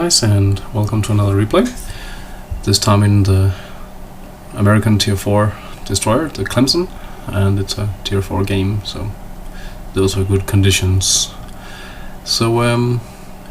guys, and welcome to another replay. This time in the American Tier 4 destroyer, the Clemson, and it's a Tier 4 game, so those are good conditions. So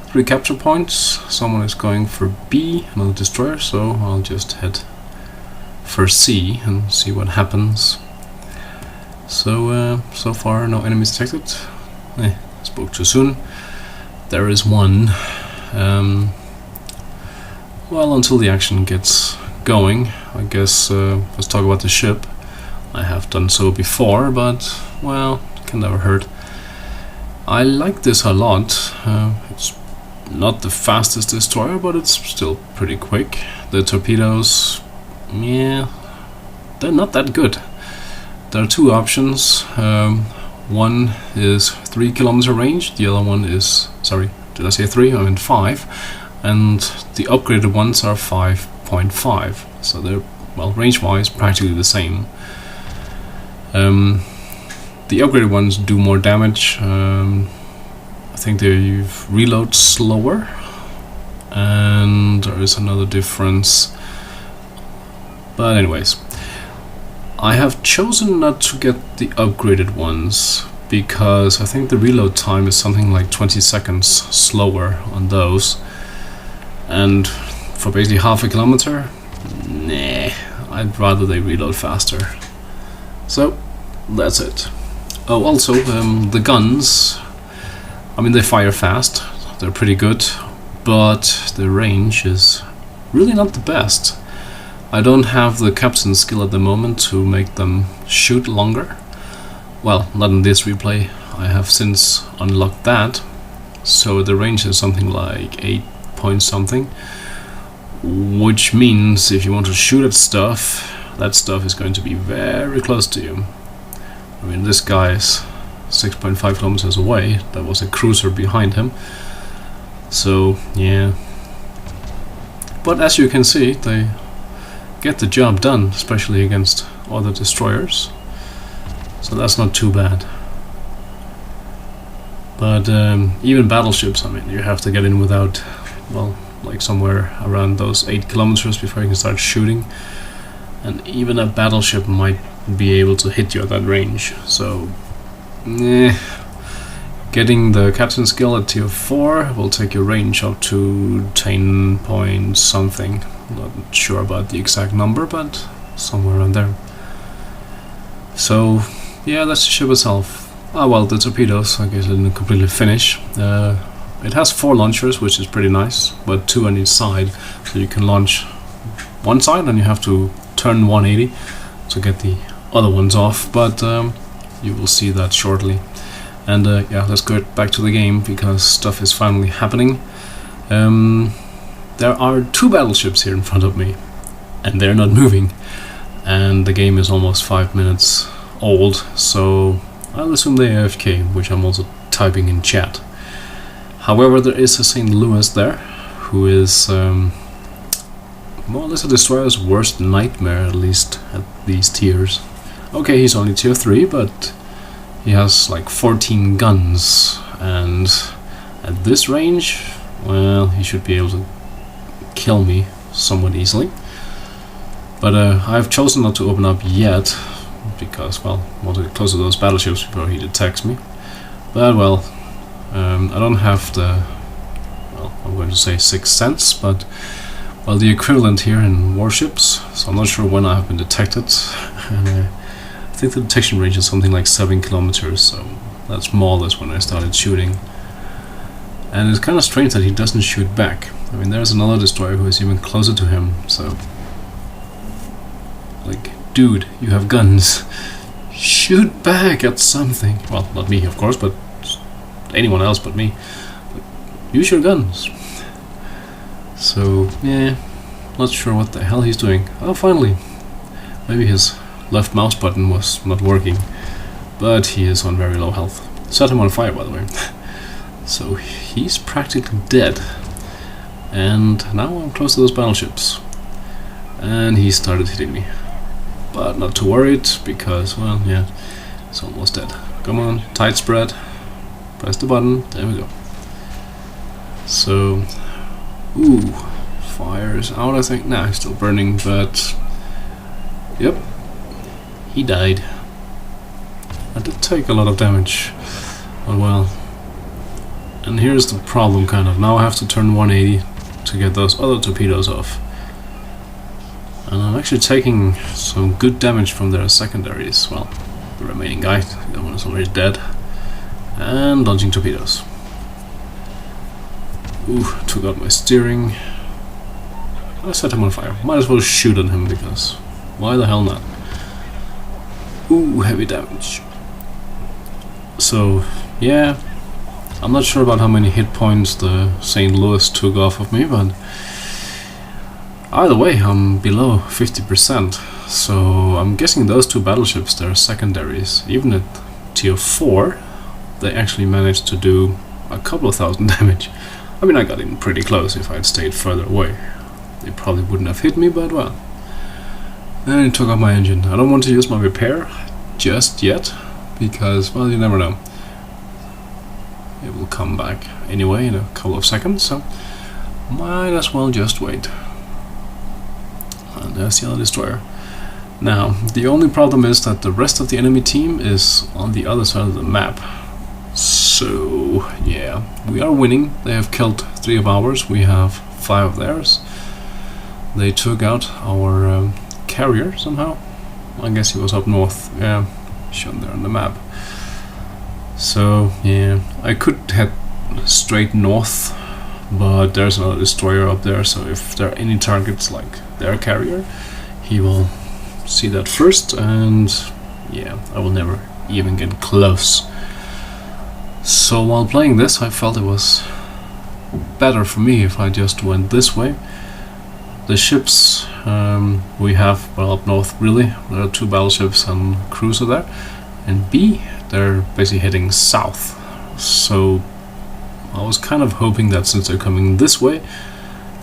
3 capture points, someone is going for B, another destroyer, so I'll just head for C and see what happens. So far no enemies detected. Spoke too soon. There is one. Well, until the action gets going, I guess. Let's talk about the ship. I have done so before, but well, it can never hurt. I like this a lot. It's not the fastest destroyer, but it's still pretty quick. The torpedoes, yeah, they're not that good. There are 2 options. One is 3 kilometer range, the other one is, sorry, did I say 3? I meant 5, and the upgraded ones are 5.5, so they're, well, range-wise practically the same. The upgraded ones do more damage. I think they reload slower, and there is another difference. But anyways, I have chosen not to get the upgraded ones because I think the reload time is something like 20 seconds slower on those, and for basically half a kilometer, nah, I'd rather they reload faster. So that's it. Oh, also the guns, I mean, they fire fast, they're pretty good, but the range is really not the best. I don't have the captain's skill at the moment to make them shoot longer. Well, not in this replay. I have since unlocked that, so the range is something like 8 point something, which means if you want to shoot at stuff, that stuff is going to be very close to you. I mean, this guy is 6.5 kilometers away. That was a cruiser behind him. So yeah, but as you can see, they get the job done, especially against other destroyers, so that's not too bad. But even battleships, I mean, you have to get in without, well, like somewhere around those 8 kilometers before you can start shooting, and even a battleship might be able to hit you at that range, so getting the captain's skill at tier 4 will take your range up to 10 point something. Not sure about the exact number, but somewhere around there. So yeah, that's the ship itself. Ah, well, the torpedoes, I guess I didn't completely finish. It has 4 launchers, which is pretty nice, but 2 on each side, so you can launch one side and you have to turn 180 to get the other ones off, but you will see that shortly. And yeah, let's get back to the game because stuff is finally happening. There are 2 battleships here in front of me, and they're not moving, and the game is almost 5 minutes old, so I'll assume they're AFK, which I'm also typing in chat. However, there is a St. Louis there, who is more or less a destroyer's worst nightmare, at least at these tiers. Okay, he's only tier 3, but he has like 14 guns, and at this range, well, he should be able to kill me somewhat easily. But I've chosen not to open up yet because, well, I want to get close to those battleships before he detects me. But well, I don't have the, well, I'm going to say 6th sense, but well, the equivalent here in Warships, so I'm not sure when I have been detected. And I think the detection range is something like 7 kilometers, so that's more or less when I started shooting. And it's kind of strange that he doesn't shoot back. I mean, there's another destroyer who is even closer to him, so... like, dude, you have guns. Shoot back at something. Well, not me, of course, but anyone else but me. But use your guns. So, yeah, not sure what the hell he's doing. Oh, finally. Maybe his left mouse button was not working, but he is on very low health. Set him on fire, by the way. So he's practically dead, and now I'm close to those battleships, and he started hitting me, but not too worried because, well, yeah, it's almost dead. Come on, tight spread, press the button, there we go. So Ooh, fire is out, I think. Nah, he's still burning, but yep, he died. I did take a lot of damage, but well. And here's the problem, kind of. Now I have to turn 180 to get those other torpedoes off. And I'm actually taking some good damage from their secondaries. Well, the remaining guy, the one is already dead. And launching torpedoes. Ooh, took out my steering. I set him on fire. Might as well shoot at him, because why the hell not? Ooh, heavy damage. So, yeah, I'm not sure about how many hit points the St. Louis took off of me, but either way, I'm below 50%. So I'm guessing those two battleships, they're secondaries. Even at tier 4, they actually managed to do a couple of thousand damage. I mean, I got in pretty close. If I had stayed further away, they probably wouldn't have hit me, but well. And it took out my engine. I don't want to use my repair just yet, because, well, you never know. It will come back anyway in a couple of seconds, so might as well just wait. And there's the other destroyer. Now, the only problem is that the rest of the enemy team is on the other side of the map. So, yeah, we are winning. They have killed 3 of ours, we have 5 of theirs. They took out our carrier somehow. I guess he was up north, yeah, shown there on the map. So, yeah, I could head straight north, but there's another destroyer up there, so if there are any targets like their carrier, he will see that first, and yeah, I will never even get close. So while playing this, I felt it was better for me if I just went this way. The ships we have, well, up north really, there are 2 battleships and a cruiser there, and B, they're basically heading south. So I was kind of hoping that since they're coming this way,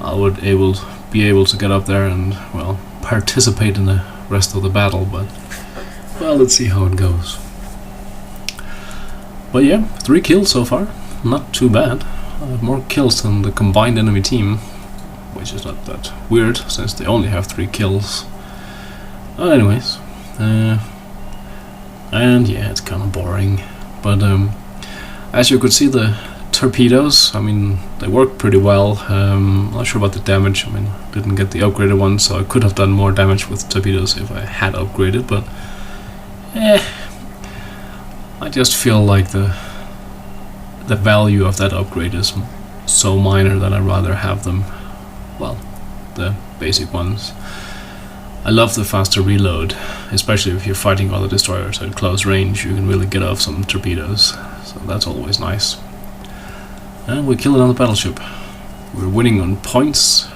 I would be able to get up there and, well, participate in the rest of the battle, but well, let's see how it goes. But yeah, 3 kills so far, not too bad. I have more kills than the combined enemy team, which is not that weird since they only have 3 kills. Anyways, and yeah, it's kind of boring, but as you could see, the torpedoes, I mean, they work pretty well. Not sure about the damage. I mean, didn't get the upgraded one, so I could have done more damage with torpedoes if I had upgraded, but I just feel like the value of that upgrade is so minor that I'd rather have them, well, the basic ones. I love the faster reload, especially if you're fighting other destroyers at close range. You can really get off some torpedoes, so that's always nice. And we kill another battleship. We're winning on points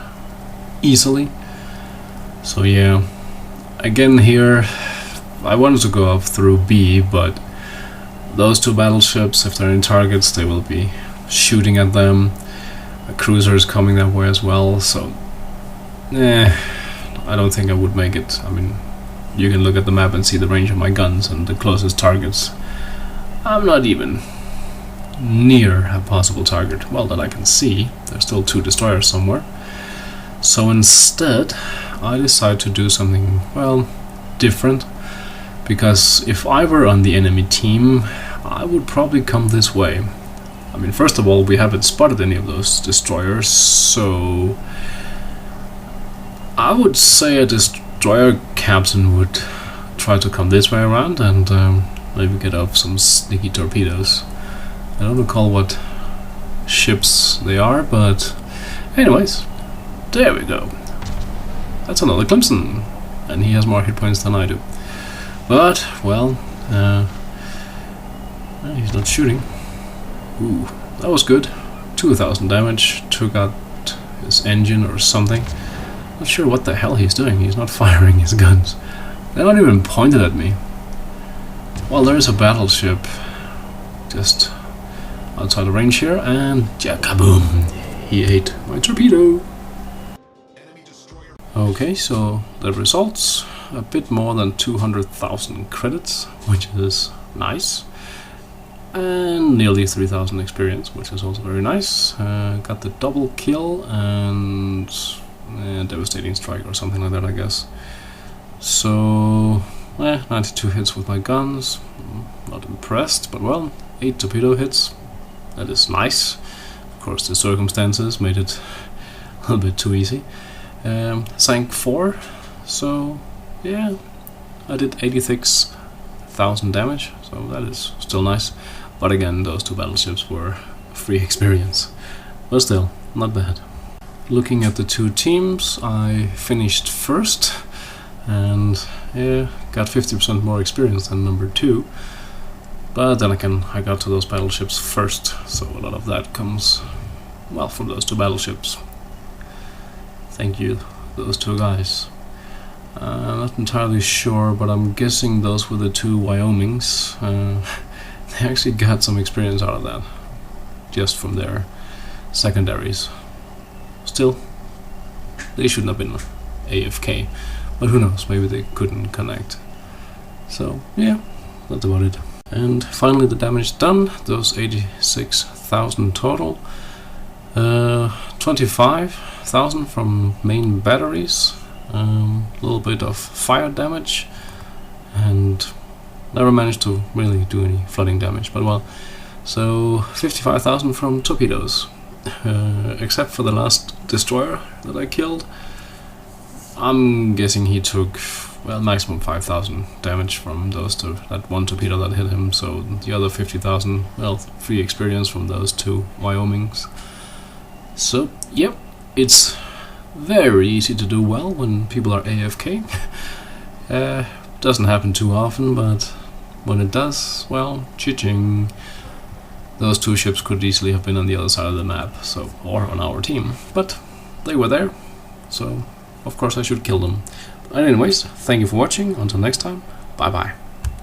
easily. So yeah, again here, I wanted to go up through B, but those 2 battleships, if they're in targets, they will be shooting at them. A cruiser is coming that way as well, so I don't think I would make it. I mean, you can look at the map and see the range of my guns and the closest targets. I'm not even near a possible target, well, that I can see. There's still 2 destroyers somewhere. So instead, I decided to do something, well, different. Because if I were on the enemy team, I would probably come this way. I mean, first of all, we haven't spotted any of those destroyers, so I would say a destroyer captain would try to come this way around and maybe get off some sneaky torpedoes. I don't recall what ships they are, but anyways, there we go. That's another Clemson, and he has more hit points than I do. But, well, he's not shooting. Ooh, that was good. 2,000 damage, took out his engine or something. Not sure what the hell he's doing. He's not firing his guns. They're not even pointed at me. Well, there is a battleship just outside the range here, and kaboom! He ate my torpedo. Okay, so the results, a bit more than 200,000 credits, which is nice. and nearly 3000 experience, which is also very nice. Got the double kill and devastating strike or something like that, I guess. So 92 hits with my guns. Not impressed, but well, 8 torpedo hits. That is nice. Of course, the circumstances made it a little bit too easy. Sank 4, so yeah, I did 86,000 damage, so that is still nice. But again, those 2 battleships were free experience, but still, not bad. Looking at the 2 teams, I finished first, and yeah, got 50% more experience than number 2. But then again, I got to those battleships first, so a lot of that comes, well, from those 2 battleships. Thank you, those 2 guys. I'm not entirely sure, but I'm guessing those were the 2 Wyomings. They actually got some experience out of that, just from their secondaries. Still, they shouldn't have been AFK, but who knows, maybe they couldn't connect. So yeah, that's about it. And finally the damage done, those 86,000 total. 25,000 from main batteries, a little bit of fire damage, and never managed to really do any flooding damage, but well. So 55,000 from torpedoes, except for the last destroyer that I killed. I'm guessing he took, well, maximum 5,000 damage from those 2, that 1 torpedo that hit him, so the other 50,000, well, free experience from those 2 Wyomings. So, yep, it's very easy to do well when people are AFK. Doesn't happen too often, but when it does, well, cha-ching. Those 2 ships could easily have been on the other side of the map, so, or on our team, but they were there, so of course I should kill them. But anyways, thank you for watching. Until next time, bye bye.